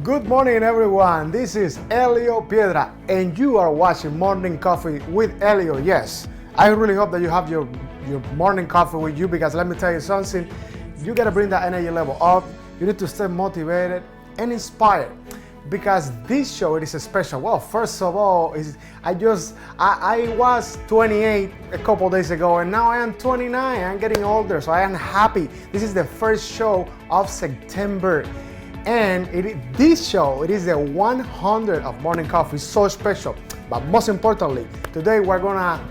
Good morning, everyone. This is ELIO Piedra, and you are watching Morning Coffee with ELIO. Yes, I really hope that you have your morning coffee with you, because let me tell you something. You gotta bring that energy level up. You need to stay motivated and inspired, because this show, it is a special. Well, first of all, I was 28 a couple days ago, and now I am 29. I'm getting older, so I am happy. This is the first show of September. And this show, it is the 100 of Morning Coffee, so special. But most importantly, today we're gonna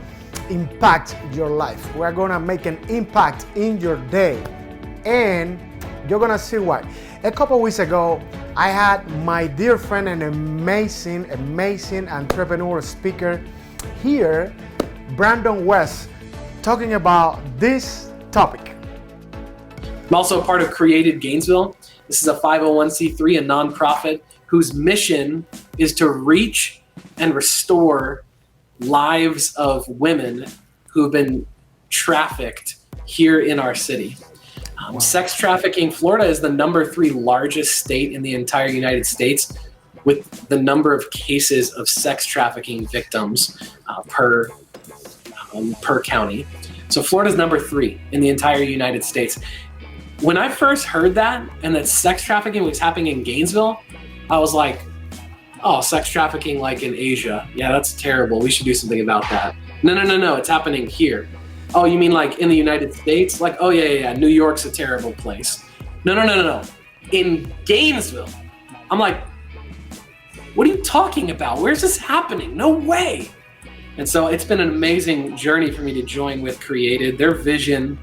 impact your life. We're gonna make an impact in your day. And you're gonna see why. A couple weeks ago, I had my dear friend and amazing entrepreneur speaker here, Brandon West, talking about this topic. I'm also a part of Created Gainesville. This is a 501c3, a nonprofit whose mission is to reach and restore lives of women who've been trafficked here in our city. Wow. Sex trafficking, Florida is the #3 largest state in the entire United States, with the number of cases of sex trafficking victims per county. So Florida's #3 in the entire United States. When I first heard that, and that sex trafficking was happening in Gainesville, I was like, oh, sex trafficking like in Asia. Yeah, that's terrible. We should do something about that. No, it's happening here. Oh, you mean like in the United States? Like, oh yeah, New York's a terrible place. No. In Gainesville. I'm like, what are you talking about? Where's this happening? No way. And so it's been an amazing journey for me to join with Created. Their vision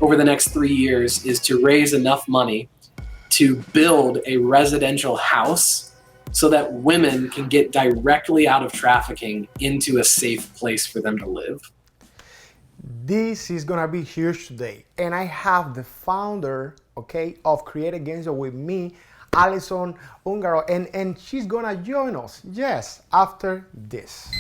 over the next 3 years is to raise enough money to build a residential house so that women can get directly out of trafficking into a safe place for them to live. This is gonna be huge today. And I have the founder, of Created Gainesville with me, Alison Ungaro, and she's gonna join us, yes, after this.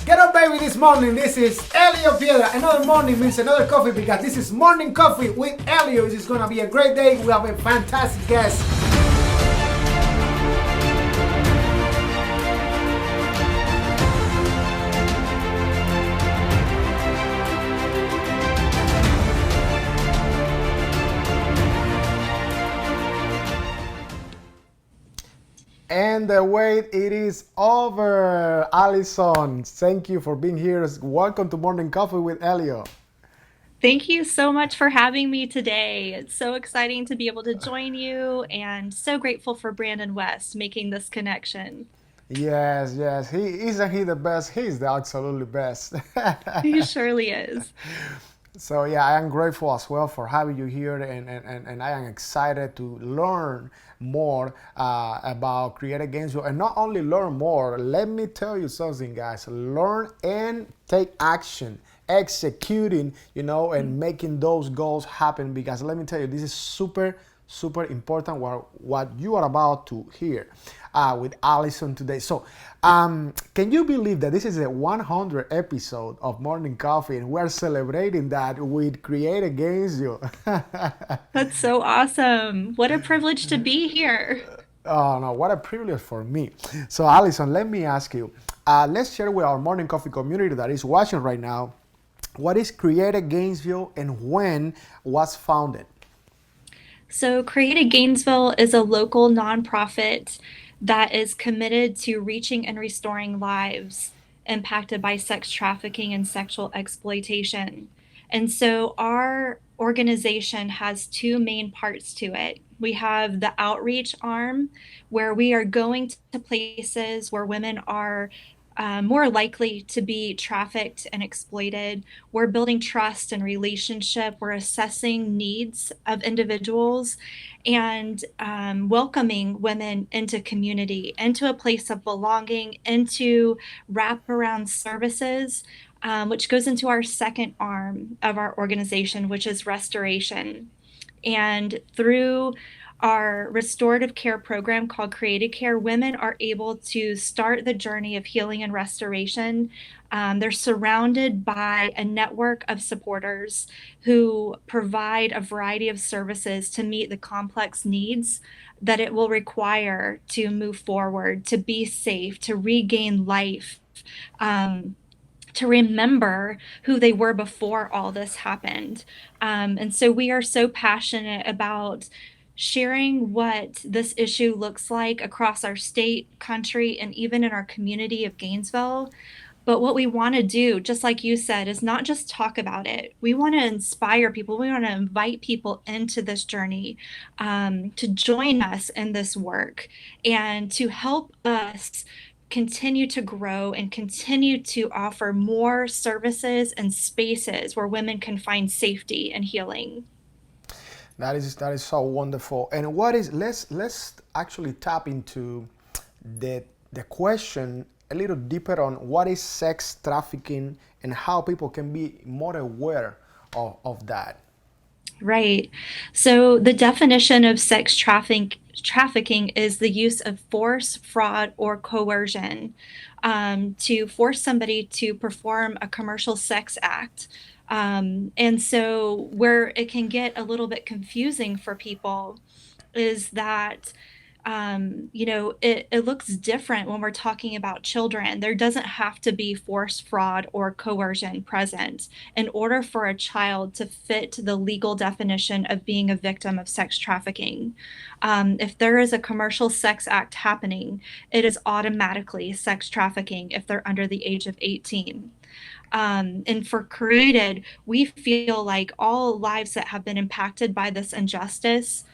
Get up, baby, this morning. This is ELIO Piedra. Another morning means another coffee, because this is Morning Coffee with ELIO. This is going to be a great day. We have a fantastic guest. And the wait, it is over. Alison, thank you for being here. Welcome to Morning Coffee with ELIO. Thank you so much for having me today. It's so exciting to be able to join you, and so grateful for Brandon West making this connection. Yes. Isn't he the best? He's the absolutely best. He surely is. So yeah, I am grateful as well for having you here, and I am excited to learn more about Created Gainesville. And not only learn more, let me tell you something, guys. Learn and take action, executing, and making those goals happen. Because let me tell you, this is super important what you are about to hear with Alison today. So can you believe that this is a 100th episode of Morning Coffee, and we're celebrating that with Created Gainesville? That's so awesome. What a privilege to be here. Oh no, what a privilege for me. So Alison, let me ask you, let's share with our Morning Coffee community that is watching right now, what is Created Gainesville and when was founded? So Created Gainesville is a local nonprofit that is committed to reaching and restoring lives impacted by sex trafficking and sexual exploitation. And so our organization has two main parts to it. We have the outreach arm, where we are going to places where women are more likely to be trafficked and exploited. We're building trust and relationship. We're assessing needs of individuals and welcoming women into community, into a place of belonging, into wraparound services, which goes into our second arm of our organization, which is restoration. And through our restorative care program called Created Care, women are able to start the journey of healing and restoration. They're surrounded by a network of supporters who provide a variety of services to meet the complex needs that it will require to move forward, to be safe, to regain life. To remember who they were before all this happened. And so we are so passionate about sharing what this issue looks like across our state, country, and even in our community of Gainesville. But what we want to do, just like you said, is not just talk about it. We want to inspire people. We want to invite people into this journey, to join us in this work and to help us continue to grow and continue to offer more services and spaces where women can find safety and healing. That is so wonderful. And what is let's actually tap into the question a little deeper on what is sex trafficking and how people can be more aware of that. Right. So the definition of trafficking is the use of force, fraud, or coercion to force somebody to perform a commercial sex act. And so where it can get a little bit confusing for people is that it looks different when we're talking about children. There doesn't have to be force, fraud, or coercion present in order for a child to fit the legal definition of being a victim of sex trafficking. If there is a commercial sex act happening, it is automatically sex trafficking if they're under the age of 18. And for Created, we feel like all lives that have been impacted by this injustice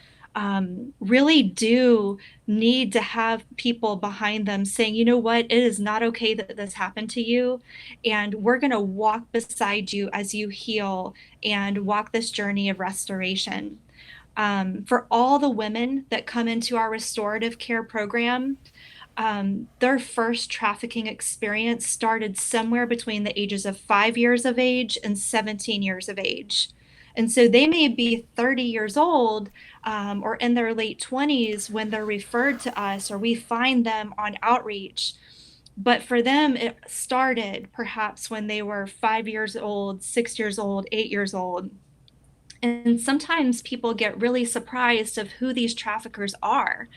really do need to have people behind them saying, you know what, it is not okay that this happened to you. And we're going to walk beside you as you heal and walk this journey of restoration. For all the women that come into our restorative care program, their first trafficking experience started somewhere between the ages of 5 years of age and 17 years of age. And so they may be 30 years old or in their late 20s when they're referred to us or we find them on outreach. But for them, it started perhaps when they were 5 years old, 6 years old, 8 years old. And sometimes people get really surprised of who these traffickers are.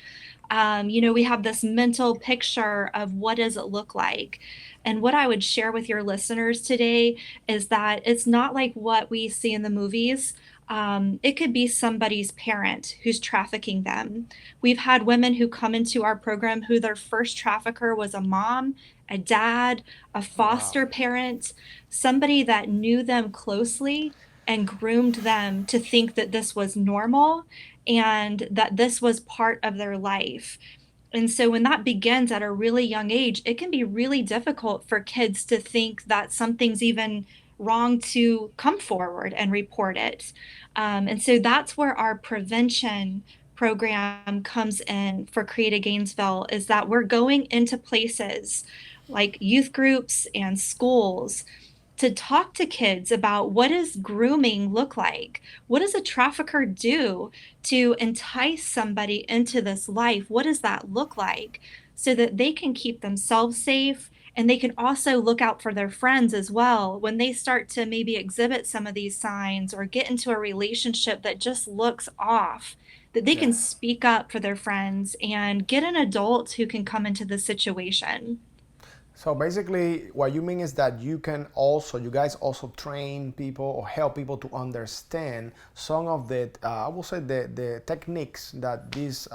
We have this mental picture of what does it look like. And what I would share with your listeners today is that it's not like what we see in the movies. It could be somebody's parent who's trafficking them. We've had women who come into our program who their first trafficker was a mom, a dad, a foster parent, somebody that knew them closely and groomed them to think that this was normal and that this was part of their life. And so when that begins at a really young age, it can be really difficult for kids to think that something's even wrong to come forward and report it. And so that's where our prevention program comes in for Created Gainesville, is that we're going into places like youth groups and schools to talk to kids about what does grooming look like? What does a trafficker do to entice somebody into this life? What does that look like? So that they can keep themselves safe and they can also look out for their friends as well when they start to maybe exhibit some of these signs or get into a relationship that just looks off, that they can speak up for their friends and get an adult who can come into the situation. So basically, what you mean is that you guys also train people or help people to understand some of the, I will say the techniques that these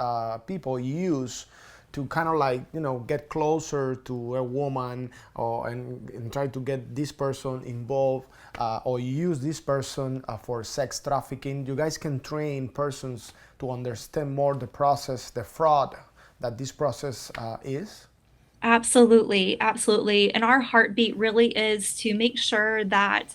people use to kind of like, get closer to a woman, and try to get this person involved, or use this person for sex trafficking. You guys can train persons to understand more the process, the fraud that this process is. Absolutely, absolutely. And our heartbeat really is to make sure that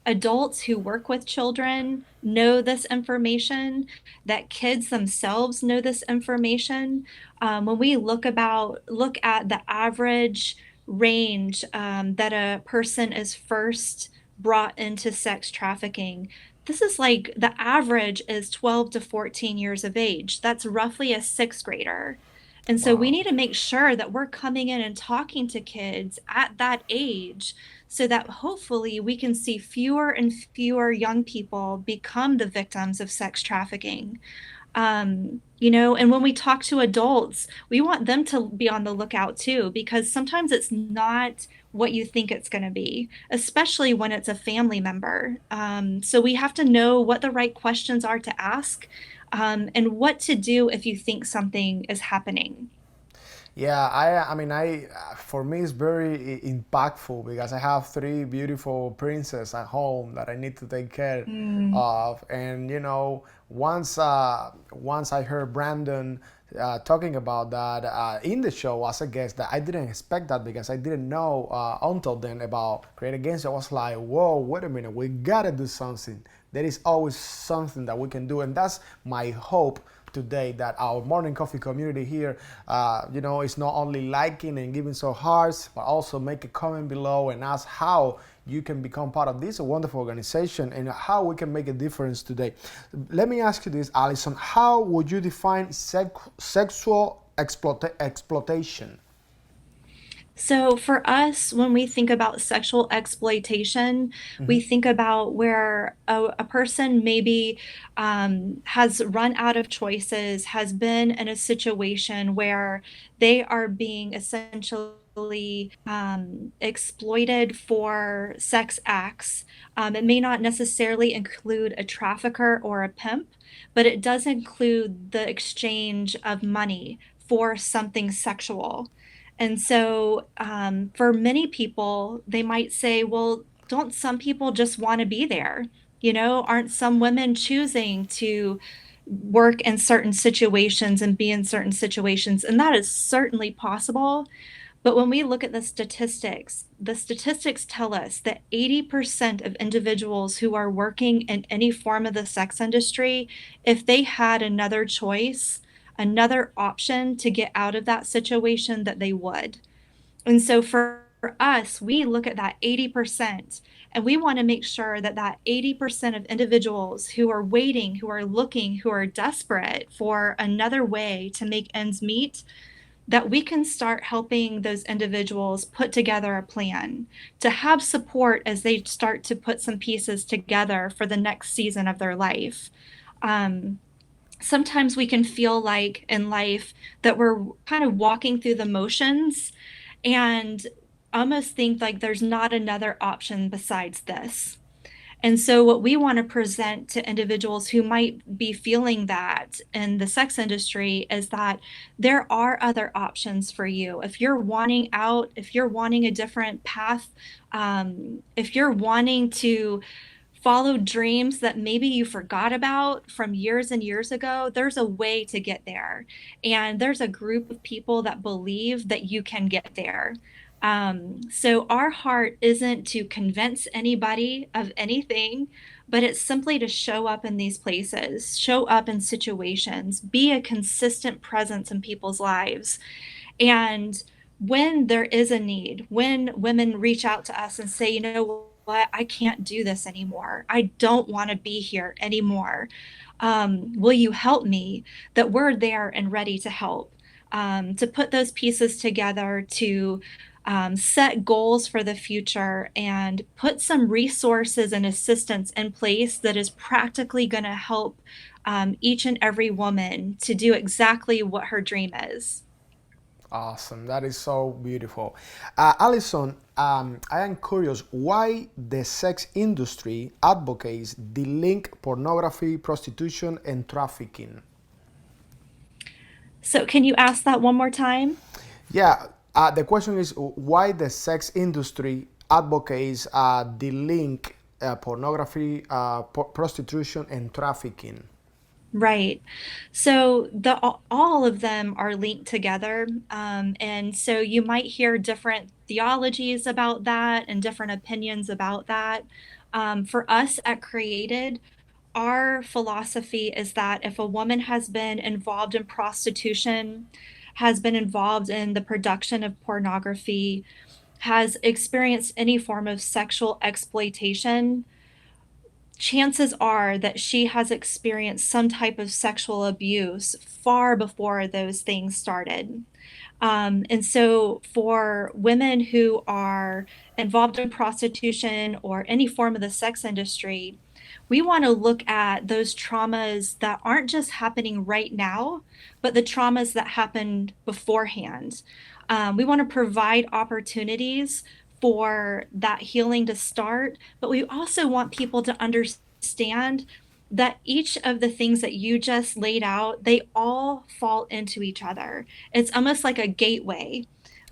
adults who work with children know this information, that kids themselves know this information. When we look at the average range that a person is first brought into sex trafficking, this is like the average is 12 to 14 years of age. That's roughly a sixth grader. And so we Wow. need to make sure that we're coming in and talking to kids at that age so that hopefully we can see fewer and fewer young people become the victims of sex trafficking. And when we talk to adults, we want them to be on the lookout too, because sometimes it's not what you think it's going to be, especially when it's a family member. So we have to know what the right questions are to ask, and what to do if you think something is happening. Yeah, I mean, for me, it's very impactful because I have three beautiful princesses at home that I need to take care Mm. of. And once I heard Brandon talking about that in the show as a guest, that I didn't expect that because I didn't know until then about Create Against. I was like, whoa, wait a minute, we gotta do something. There is always something that we can do, and that's my hope today, that our morning coffee community here, is not only liking and giving so hearts, but also make a comment below and ask how you can become part of this wonderful organization and how we can make a difference today. Let me ask you this, Alison, how would you define sexual exploitation? So for us, when we think about sexual exploitation, we think about where a person maybe has run out of choices, has been in a situation where they are being essentially exploited for sex acts. It may not necessarily include a trafficker or a pimp, but it does include the exchange of money for something sexual. And so, for many people, they might say, well, don't some people just want to be there? Aren't some women choosing to work in certain situations and be in certain situations? And that is certainly possible. But when we look at the statistics tell us that 80% of individuals who are working in any form of the sex industry, if they had another choice, another option to get out of that situation, that they would. And so for us, we look at that 80% and we want to make sure that that 80% of individuals who are waiting, who are looking, who are desperate for another way to make ends meet, that we can start helping those individuals put together a plan to have support as they start to put some pieces together for the next season of their life. Um, Sometimes we can feel like in life that we're kind of walking through the motions and almost think like there's not another option besides this. And so, what we want to present to individuals who might be feeling that in the sex industry is that there are other options for you. If you're wanting out, if you're wanting a different path, if you're wanting to follow dreams that maybe you forgot about from years and years ago, there's a way to get there. And there's a group of people that believe that you can get there. So our heart isn't to convince anybody of anything, but it's simply to show up in these places, show up in situations, be a consistent presence in people's lives. And when there is a need, when women reach out to us and say, what, I can't do this anymore. I don't want to be here anymore. Will you help me? That we're there and ready to help, to put those pieces together, to set goals for the future and put some resources and assistance in place that is practically going to help each and every woman to do exactly what her dream is. Awesome. That is so beautiful. Alison, I am curious why the sex industry advocates the link pornography, prostitution, and trafficking. So can you ask that one more time? Yeah, the question is why the sex industry advocates the link pornography, prostitution, and trafficking. Right. So all of them are linked together. And so you might hear different theologies about that and different opinions about that. For us at Created, our philosophy is that if a woman has been involved in prostitution, has been involved in the production of pornography, has experienced any form of sexual exploitation, chances are that she has experienced some type of sexual abuse far before those things started. And so, for women who are involved in prostitution or any form of the sex industry, we want to look at those traumas that aren't just happening right now, but the traumas that happened beforehand. We want to provide opportunities for that healing to start, but we also want people to understand that each of the things that you just laid out, they all fall into each other. It's almost like a gateway.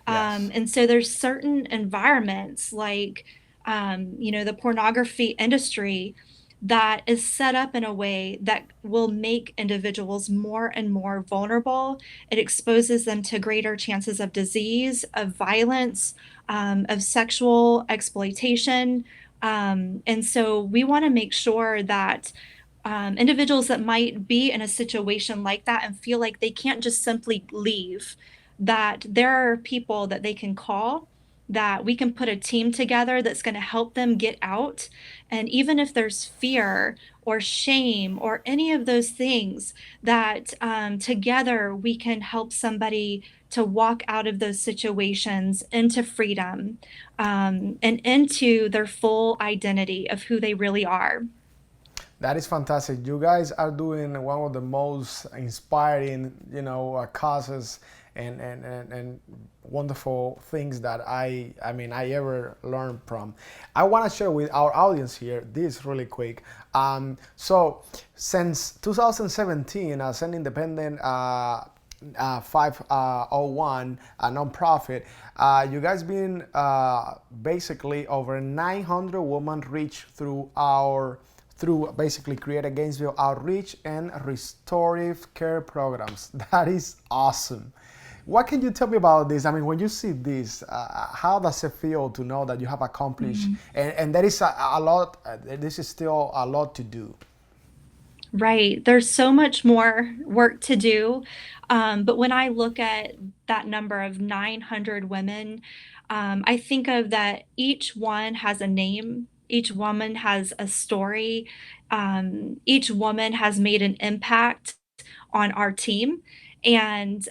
Yes. And so there's certain environments like, the pornography industry that is set up in a way that will make individuals more and more vulnerable. It exposes them to greater chances of disease, of violence, of sexual exploitation. And so we want to make sure that individuals that might be in a situation like that and feel like they can't just simply leave, that there are people that they can call, that we can put a team together that's going to help them get out. And even if there's fear or shame or any of those things, that together we can help somebody to walk out of those situations into freedom, and into their full identity of who they really are. That is fantastic. You guys are doing one of the most inspiring, causes and wonderful things that I ever learned from. I want to share with our audience here this really quick. So since 2017, as an independent 501 a nonprofit, you guys been basically over 900 women reached through basically Created Gainesville outreach and restorative care programs. That is awesome. What can you tell me about this? I mean, when you see this, how does it feel to know that you have accomplished, and there is a lot, this is still a lot to do? Right. There's so much more work to do. But when I look at that number of 900 women, I think of that each one has a name, each woman has a story, each woman has made an impact on our team. And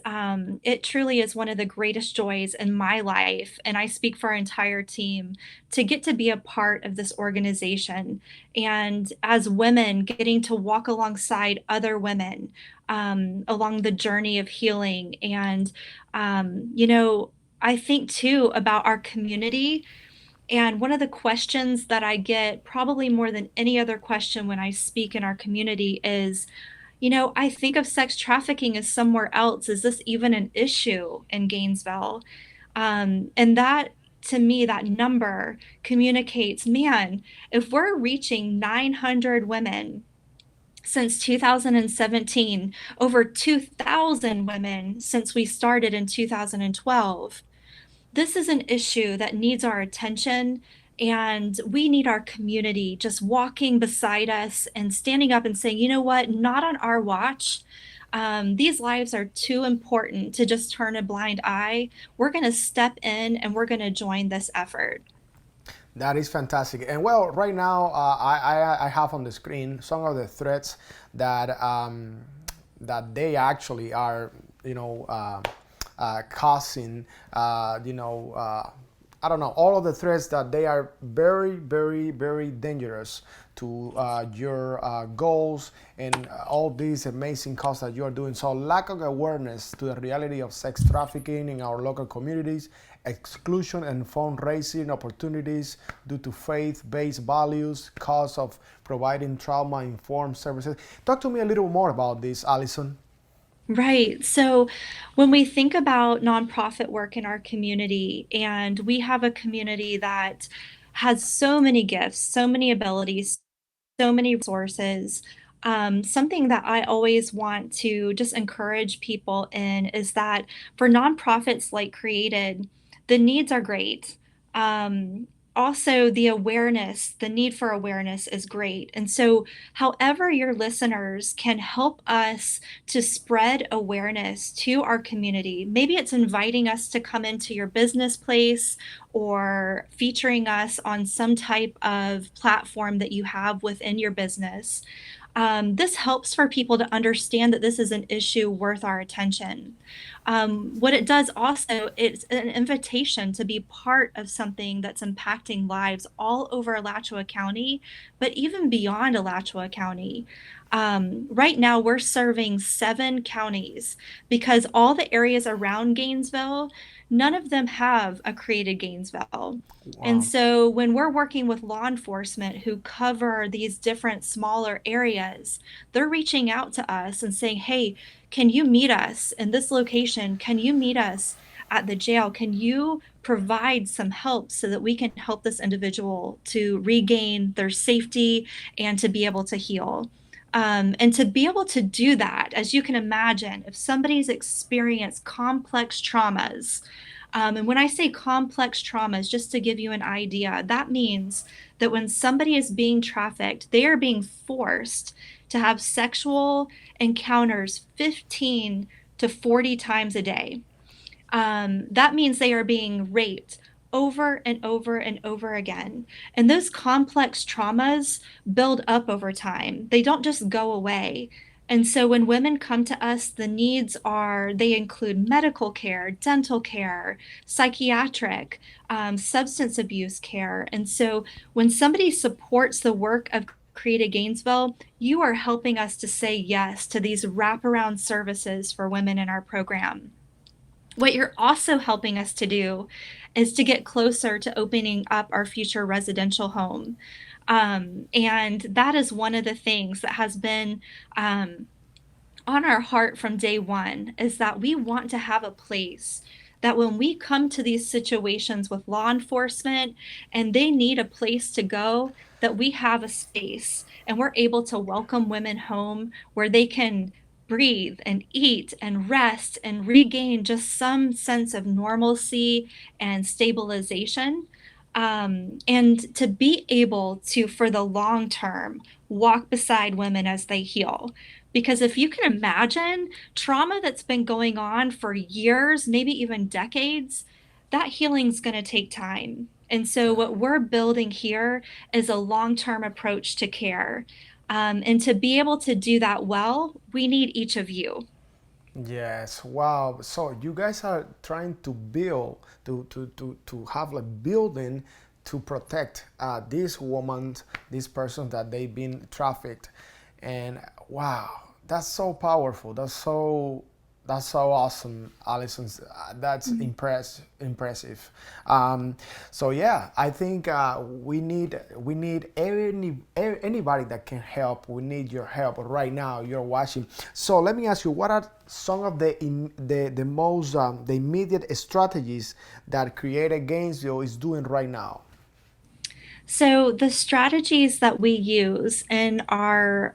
it truly is one of the greatest joys in my life. And I speak for our entire team to get to be a part of this organization. And as women, getting to walk alongside other women along the journey of healing. And, I think too about our community. And one of the questions that I get, probably more than any other question when I speak in our community, is, I think of sex trafficking as somewhere else. Is this even an issue in Gainesville? And that, to me, that number communicates, man, if we're reaching 900 women since 2017, over 2,000 women since we started in 2012, this is an issue that needs our attention, and we need our community just walking beside us and standing up and saying, you know what, not on our watch. These lives are too important to just turn a blind eye. We're going to step in and we're going to join this effort. That is fantastic. And well, right now I have on the screen some of the threats that they actually are, causing, I don't know, all of the threats that they are very, very, very dangerous to your goals and all these amazing causes that you are doing. So lack of awareness to the reality of sex trafficking in our local communities, exclusion and fundraising opportunities due to faith-based values, cost of providing trauma-informed services. Talk to me a little more about this, Alison. Right. So when we think about nonprofit work in our community, and we have a community that has so many gifts, so many abilities, so many resources, something that I always want to just encourage people in is that for nonprofits like Created, the needs are great. Um, Also, the awareness, the need for awareness is great. And so, however, your listeners can help us to spread awareness to our community. Maybe it's inviting us to come into your business place or featuring us on some type of platform that you have within your business. This helps for people to understand that this is an issue worth our attention. What it does also, it's an invitation to be part of something that's impacting lives all over Alachua County, but even beyond Alachua County. Right now, we're serving 7 counties because all the areas around Gainesville, none of them have a Created Gainesville. And Wow. so when we're working with law enforcement who cover these different smaller areas, they're reaching out to us and saying, hey, can you meet us in this location? Can you meet us at the jail? Can you provide some help so that we can help this individual to regain their safety and to be able to heal? And to be able to do that, as you can imagine, if somebody's experienced complex traumas, and when I say complex traumas, just to give you an idea, that means that when somebody is being trafficked, they are being forced to have sexual encounters 15 to 40 times a day. That means they are being raped over and over and over again. And those complex traumas build up over time, they don't just go away. And so when women come to us, the needs are, they include medical care, dental care, psychiatric, substance abuse care. And so when somebody supports the work of Created Gainesville, you are helping us to say yes to these wraparound services for women in our program. What you're also helping us to do is to get closer to opening up our future residential home. And that is one of the things that has been on our heart from day one, is that we want to have a place that when we come to these situations with law enforcement and they need a place to go, that we have a space and we're able to welcome women home where they can breathe and eat and rest and regain just some sense of normalcy and stabilization. And to be able to, for the long term, walk beside women as they heal. Because if you can imagine trauma that's been going on for years, maybe even decades, that healing's going to take time. And so, Yeah. what we're building here is a long term approach to care. And to be able to do that well, we need each of you. Yes, wow. So you guys are trying to build, to have a building to protect these women, these persons that they've been trafficked. And wow, that's so powerful. That's so awesome, Alison. That's impressive. So yeah, I think we need anybody that can help. We need your help right now. You're watching. So let me ask you, what are some of the most the immediate strategies that Created Gainesville is doing right now? So, the strategies that we use in our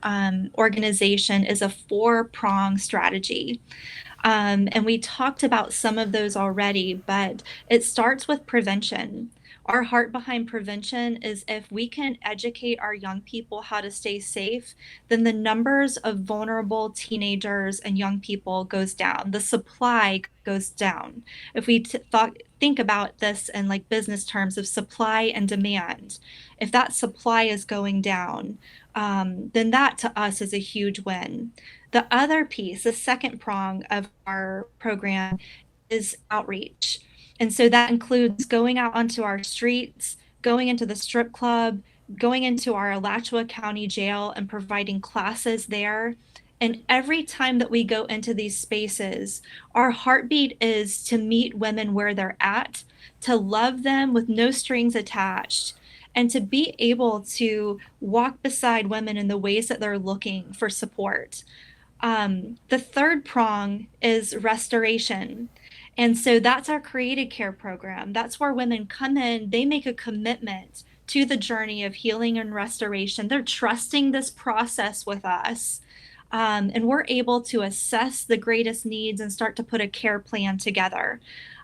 organization is a 4-prong strategy. And we talked about some of those already, but it starts with prevention. Our heart behind prevention is if we can educate our young people how to stay safe, then the numbers of vulnerable teenagers and young people goes down. The supply goes down. If we think about this in like business terms of supply and demand, if that supply is going down, then that to us is a huge win. The other piece, the second prong of our program, is outreach. And so that includes going out onto our streets, going into the strip club, going into our Alachua County Jail and providing classes there. And every time that we go into these spaces, our heartbeat is to meet women where they're at, to love them with no strings attached, and to be able to walk beside women in the ways that they're looking for support. The third prong is restoration. And so that's our created care program. That's where women come in, they make a commitment to the journey of healing and restoration. They're trusting this process with us. And we're able to assess the greatest needs and start to put a care plan together.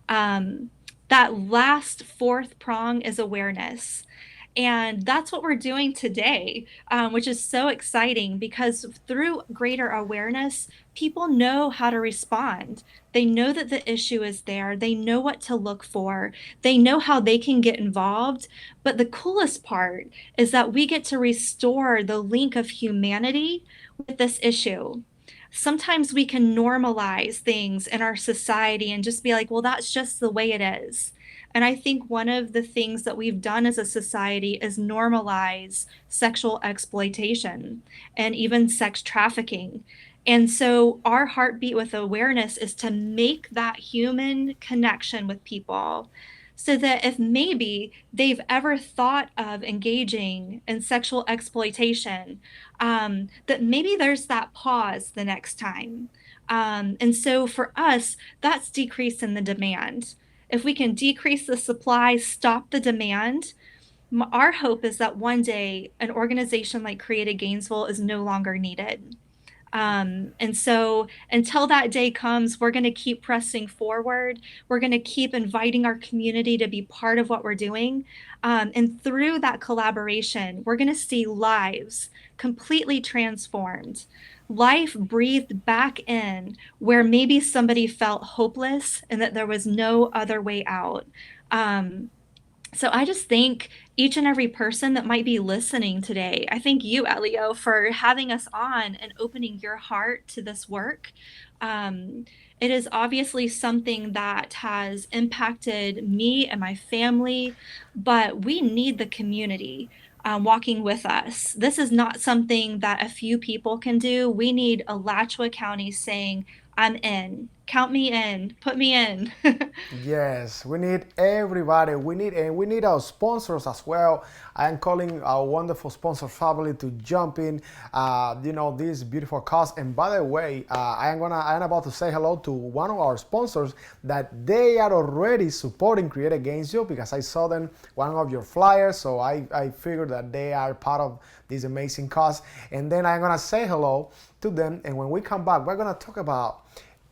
Um, that last fourth prong is awareness. And that's what we're doing today, which is so exciting because through greater awareness, people know how to respond. They know that the issue is there. They know what to look for. They know how they can get involved. But the coolest part is that we get to restore the link of humanity with this issue. Sometimes we can normalize things in our society and just be like, well, that's just the way it is. And I think one of the things that we've done as a society is normalize sexual exploitation and even sex trafficking. And so our heartbeat with awareness is to make that human connection with people so that if maybe they've ever thought of engaging in sexual exploitation, that maybe there's that pause the next time. And so for us, that's decrease in the demand. If we can decrease the supply, stop the demand, our hope is that one day an organization like Created Gainesville is no longer needed. And so until that day comes, we're going to keep pressing forward. We're going to keep inviting our community to be part of what we're doing. And through that collaboration, we're going to see lives completely transformed. Life breathed back in where maybe somebody felt hopeless and that there was no other way out. Um, so I just thank each and every person that might be listening today. I thank you, Elio, for having us on and opening your heart to this work. Um, it is obviously something that has impacted me and my family, but we need the community walking with us. This is not something that a few people can do. We need Alachua County saying, I'm in. Count me in. Put me in. Yes, we need everybody. We need our sponsors as well. I am calling our wonderful sponsor family to jump in. This beautiful cause. And by the way, I am about to say hello to one of our sponsors that they are already supporting Created Gainesville because I saw them one of your flyers. So I figured that they are part of this amazing cause. And then I'm gonna say hello to them. And when we come back, we're gonna talk about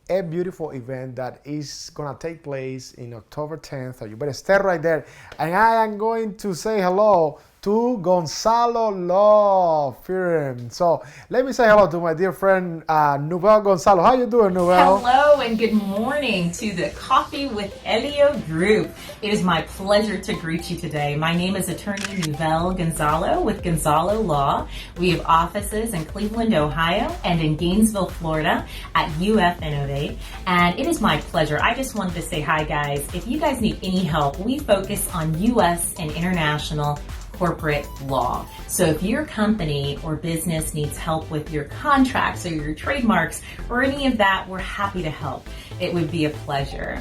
a beautiful event that is gonna take place in October 10th. So you better stay right there. And I am going to say hello to Gonzalo Law Firm. So let me say hello to my dear friend Nouvelle Gonzalo. How you doing, Nouvelle? Hello and good morning to the Coffee with Elio group. It is my pleasure to greet you today. My name is attorney Nouvelle Gonzalo with Gonzalo Law. We have offices in Cleveland, Ohio and in Gainesville, Florida at UF Innovate. And it is my pleasure. I just wanted to say hi, guys. If you guys need any help, we focus on US and international corporate law. So if your company or business needs help with your contracts or your trademarks or any of that, we're happy to help. It would be a pleasure.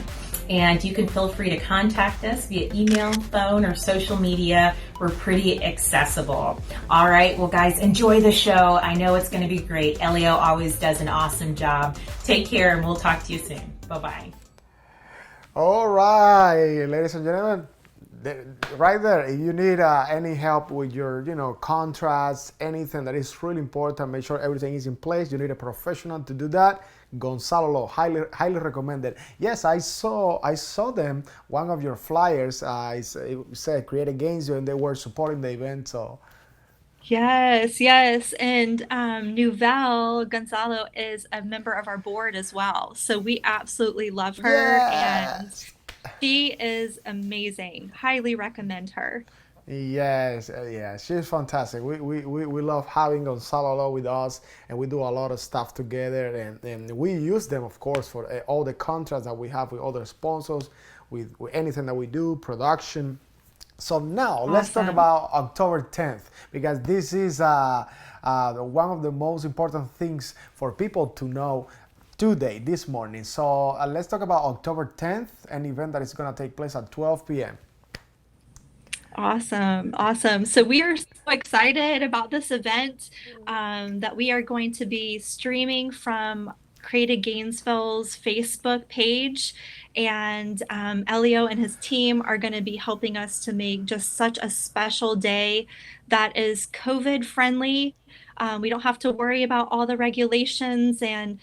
And you can feel free to contact us via email, phone, or social media. We're pretty accessible. All right, well guys, enjoy the show. I know it's going to be great. Elio always does an awesome job. Take care and we'll talk to you soon. Bye-bye. All right, ladies and gentlemen. Right there, if you need any help with your contracts, anything that is really important, make sure everything is in place. You need a professional to do that. Gonzalo Law, highly recommended. Yes, I saw them, one of your flyers, it said Created Gainesville, and they were supporting the event. So Yes, yes. And Nouvelle Gonzalo is a member of our board as well. So we absolutely love her and yes. she is amazing. Highly recommend her. Yes, she's fantastic. We love having Gonzalo Law with us, and we do a lot of stuff together, and we use them, of course, for all the contracts that we have with other sponsors, with anything that we do, production. So now let's talk about October 10th, because this is one of the most important things for people to know today, this morning. So let's talk about October 10th, an event that is going to take place at 12 p.m. Awesome. Awesome. So we are so excited about this event that we are going to be streaming from Created Gainesville's Facebook page. And Elio and his team are going to be helping us to make just such a special day that is COVID friendly. We don't have to worry about all the regulations and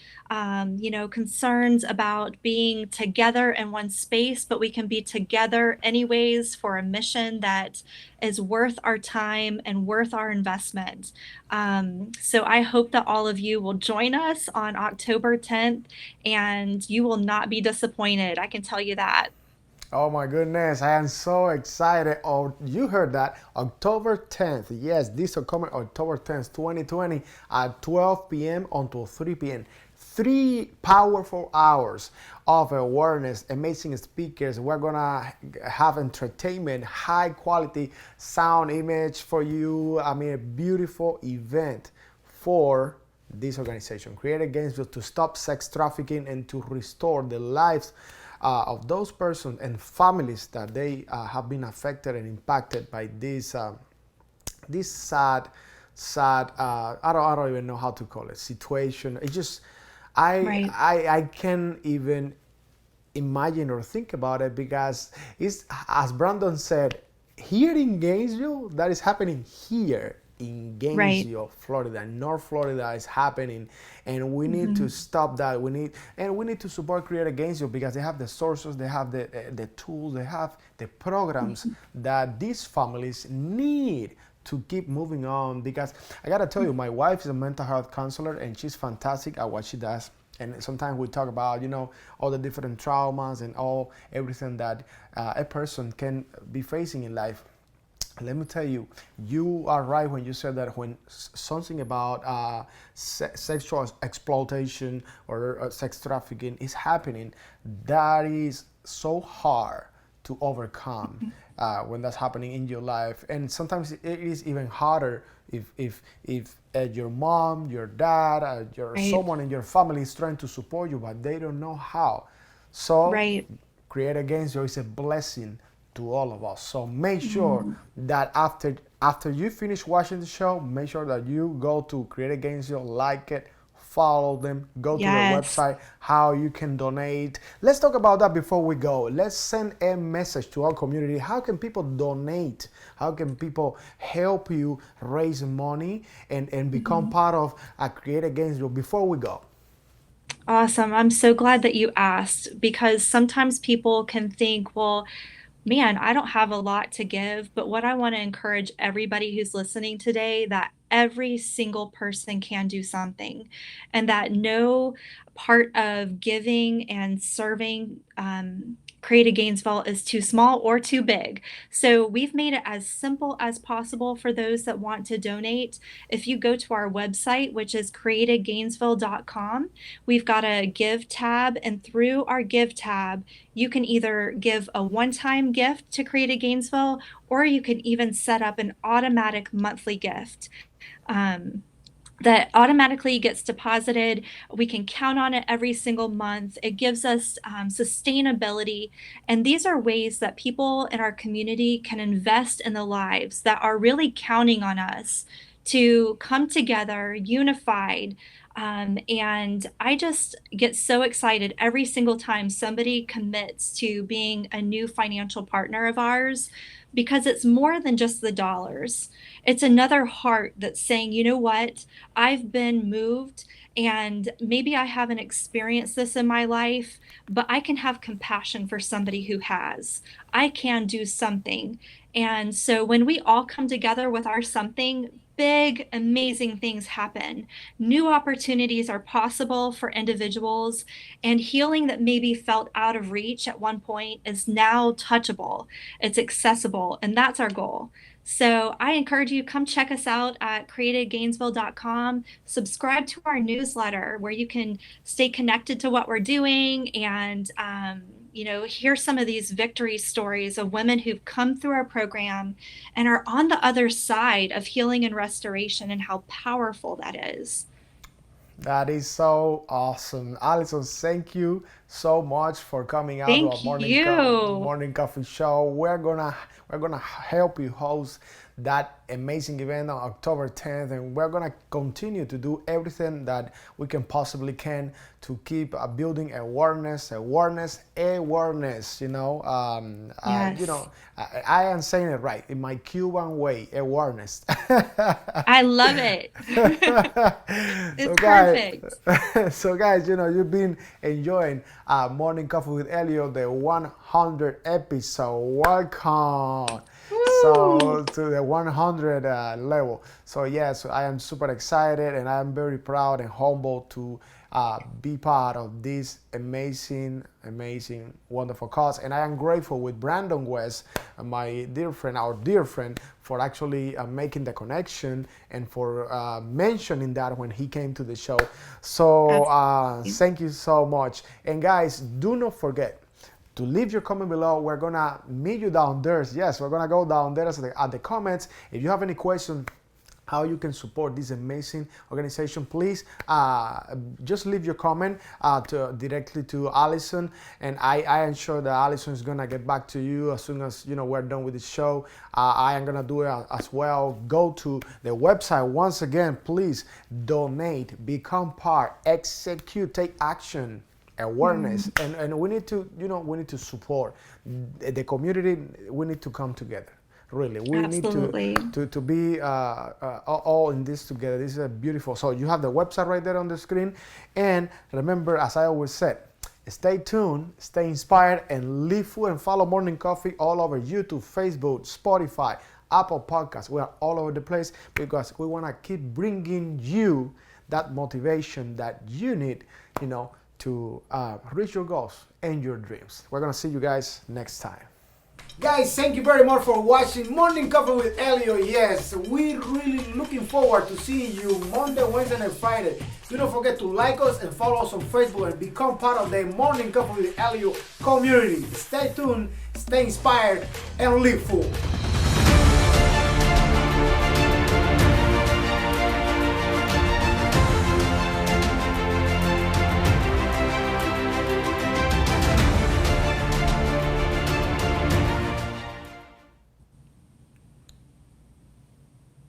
concerns about being together in one space, but we can be together anyways for a mission that is worth our time and worth our investment. So I hope that all of you will join us on October 10th, and you will not be disappointed. I can tell you that. Oh my goodness, I am so excited. Oh, you heard that. October 10th. Yes, this will come October 10th, 2020 at 12 p.m. until 3 p.m. 3 powerful hours of awareness, amazing speakers. We're gonna have entertainment, high quality sound, image for you. I mean, a beautiful event for this organization, Created Gainesville, to stop sex trafficking and to restore the lives of those persons and families that they have been affected and impacted by this sad I don't even know how to call it situation. It just Right. I can't even imagine or think about it, because it's, as Brandon said, here in Gainesville, that is happening here in Right. Gainesville, Florida. North Florida is happening, and we need to Mhm. stop that. We need to support Creative Gainesville, because they have the sources, they have the tools, they have the programs that these families need to keep moving on. Because I gotta tell you, my wife is a mental health counselor, and she's fantastic at what she does. And sometimes we talk about, all the different traumas and everything that a person can be facing in life. Let me tell you, you are right when you said that when something about sexual exploitation or sex trafficking is happening, that is so hard to overcome when that's happening in your life. And sometimes it is even harder if your mom, your dad, your Right. someone in your family is trying to support you, but they don't know how. So Right. Create Against You is a blessing to all of us. So make sure Mhm. that after you finish watching the show, make sure that you go to Create Against You, like it, follow them, go to their Yes. website, how you can donate. Let's talk about that before we go. Let's send a message to our community. How can people donate? How can people help you raise money and become Mhm. part of Create Against You before we go? Awesome. I'm so glad that you asked, because sometimes people can think, well, man, I don't have a lot to give. But what I want to encourage everybody who's listening today, that every single person can do something, and that no part of giving and serving Creative Gainesville is too small or too big. So we've made it as simple as possible for those that want to donate. If you go to our website, which is creativegainesville.com, we've got a give tab, and through our give tab, you can either give a one-time gift to Creative Gainesville, or you can even set up an automatic monthly gift. Um, that automatically gets deposited. We can count on it every single month. It gives us sustainability. And these are ways that people in our community can invest in the lives that are really counting on us to come together unified. And I just get so excited every single time somebody commits to being a new financial partner of ours, because it's more than just the dollars. It's another heart that's saying, you know what? I've been moved, and maybe I haven't experienced this in my life, but I can have compassion for somebody who has. I can do something. And so when we all come together with our something, big, amazing things happen. New opportunities are possible for individuals, and healing that maybe felt out of reach at one point is now touchable. It's accessible, and that's our goal. So I encourage you, come check us out at creativegainesville.com. Subscribe to our newsletter where you can stay connected to what we're doing, and hear some of these victory stories of women who've come through our program and are on the other side of healing and restoration, and how powerful that is. That is so awesome. Alison, thank you so much for coming out to our Thank you. morning coffee show. We're gonna help you host that amazing event on October 10th, and we're gonna continue to do everything that we can possibly can to keep building awareness. You know, Yes. I am saying it right in my Cuban way. Awareness. I love it. It's perfect. So guys, you've been enjoying Morning Coffee with Elio, the 100 episode. Welcome. So to the 100 level. So yes, I am super excited, and I am very proud and humbled to be part of this amazing, wonderful cause. And I am grateful with Brandon West, my dear friend, for actually making the connection and for mentioning that when he came to the show. So thank you so much. And guys, do not forget to leave your comment below. We're gonna meet you down there. Yes, we're gonna go down there at the comments. If you have any questions how you can support this amazing organization, please just leave your comment directly to Alison, and I am sure that Alison is gonna get back to you as soon as we're done with the show. I am gonna do it as well. Go to the website once again. Please donate, become part, execute, take action. Awareness, and we need to we need to support the community. We need to come together. Really, we Absolutely. need to be all in this together. This is beautiful. So you have the website right there on the screen, and remember, as I always said, stay tuned, stay inspired, and live food and follow Morning Coffee all over YouTube, Facebook, Spotify, Apple Podcasts. We are all over the place because we want to keep bringing you that motivation that you need, to reach your goals and your dreams. We're gonna see you guys next time. Guys, thank you very much for watching Morning Coffee with Elio. Yes, we're really looking forward to seeing you Monday, Wednesday, and Friday. Do not forget to like us and follow us on Facebook and become part of the Morning Coffee with Elio community. Stay tuned, stay inspired, and live full.